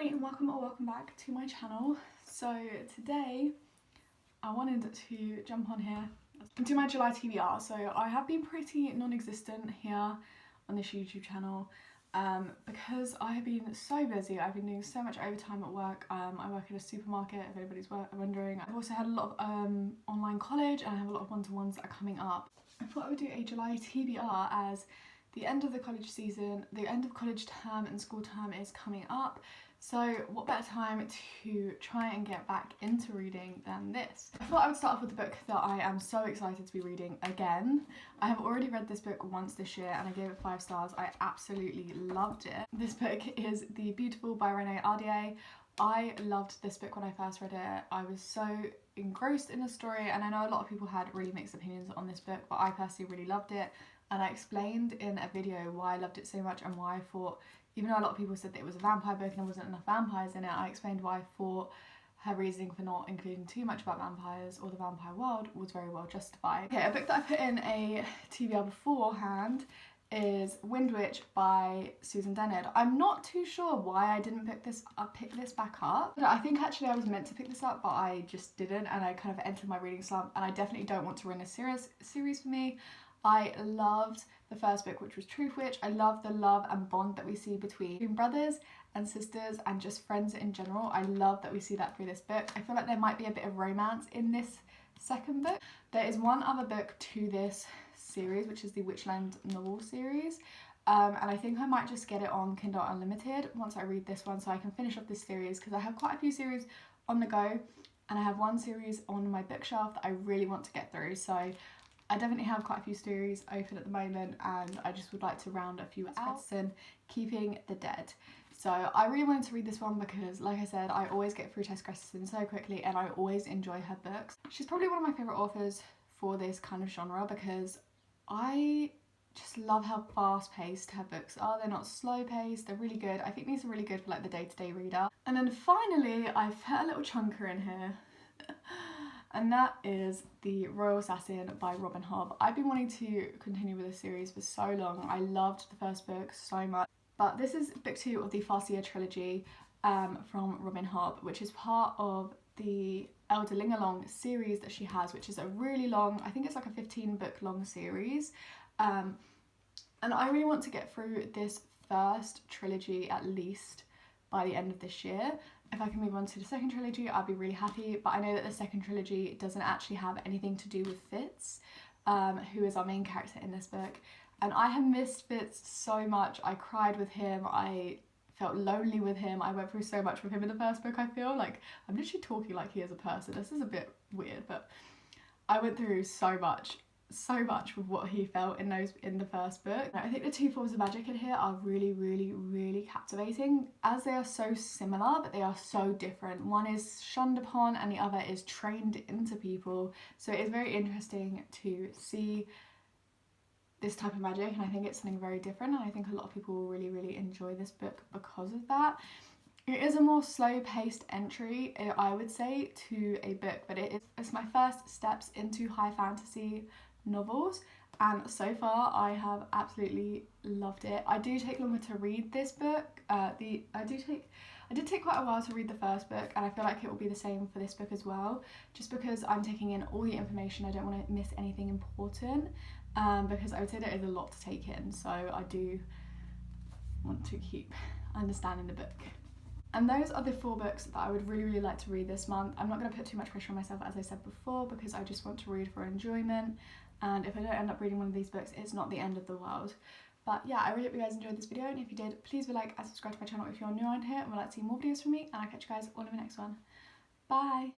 everybody and welcome back to my channel. So today I wanted to jump on here and do my July TBR. So I have been pretty non-existent here on this YouTube channel because I have been so busy. I've been doing so much overtime at work. I work in a supermarket, if anybody's wondering. I've also had a lot of online college and I have a lot of one-to-ones that are coming up. I thought I would do a July TBR as the end of the college season, the end of college term and school term is coming up. So what better time to try and get back into reading than this? I thought I would start off with the book that I am so excited to be reading again. I have already read this book once this year and I gave it 5 stars. I absolutely loved it. This book is The Beautiful by Renee Ahdieh. I loved this book when I first read it. I was so engrossed in the story, and I know a lot of people had really mixed opinions on this book, but I personally really loved it. And I explained in a video why I loved it so much and why I thought, even though a lot of people said that it was a vampire book and there wasn't enough vampires in it, I explained why I thought her reasoning for not including too much about vampires or the vampire world was very well justified. Okay, a book that I put in a TBR beforehand is Wind Witch by Susan Dennard. I'm not too sure why I didn't pick this back up. I think actually I was meant to pick this up, but I just didn't, and I kind of entered my reading slump, and I definitely don't want to ruin a series for me. I loved the first book, which was Truth Witch. I love the love and bond that we see between brothers and sisters and just friends in general. I love that we see that through this book. I feel like there might be a bit of romance in this second book. There is one other book to this series, which is the Witchland novel series. And I think I might just get it on Kindle Unlimited once I read this one so I can finish off this series, because I have quite a few series on the go and I have one series on my bookshelf that I really want to get through. So I definitely have quite a few series open at the moment and I just would like to round a few out. Keeping the Dead. So I really wanted to read this one because, like I said, I always get through Tess Gresson so quickly and I always enjoy her books. She's probably one of my favourite authors for this kind of genre because I just love how fast-paced her books are. They're not slow-paced, they're really good. I think these are really good for like the day-to-day reader. And then finally, I've put a little chunker in here. And that is The Royal Assassin by Robin Hobb. I've been wanting to continue with this series for so long. I loved the first book so much. But this is book 2 of the Farseer trilogy from Robin Hobb, which is part of the Elderling Along series that she has, which is a really long, I think it's like a 15-book long series. And I really want to get through this first trilogy at least by the end of this year. If I can move on to the second trilogy, I'll be really happy, but I know that the second trilogy doesn't actually have anything to do with Fitz, who is our main character in this book. And I have missed Fitz so much. I cried with him, I felt lonely with him, I went through so much with him in the first book. I feel like I'm literally talking like he is a person. This is a bit weird, but I went through so much with what he felt in the first book. I think the two forms of magic in here are really captivating, as they are so similar but they are so different. One is shunned upon and the other is trained into people, so it's very interesting to see this type of magic, and I think it's something very different, and I think a lot of people will really enjoy this book because of that. It is a more slow-paced entry, I would say, to a book, but it's my first steps into high fantasy novels, and so far I have absolutely loved it. I do take longer to read this book. I did take quite a while to read the first book, and I feel like it will be the same for this book as well, just because I'm taking in all the information. I don't want to miss anything important, because I would say there is a lot to take in, so I do want to keep understanding the book. And those are the 4 books that I would really like to read this month. I'm not going to put too much pressure on myself, as I said before, because I just want to read for enjoyment, and if I don't end up reading one of these books, it's not the end of the world. But yeah, I really hope you guys enjoyed this video, and if you did, please be like and subscribe to my channel if you're new around here and would like to see more videos from me, and I'll catch you guys all in the next one. Bye!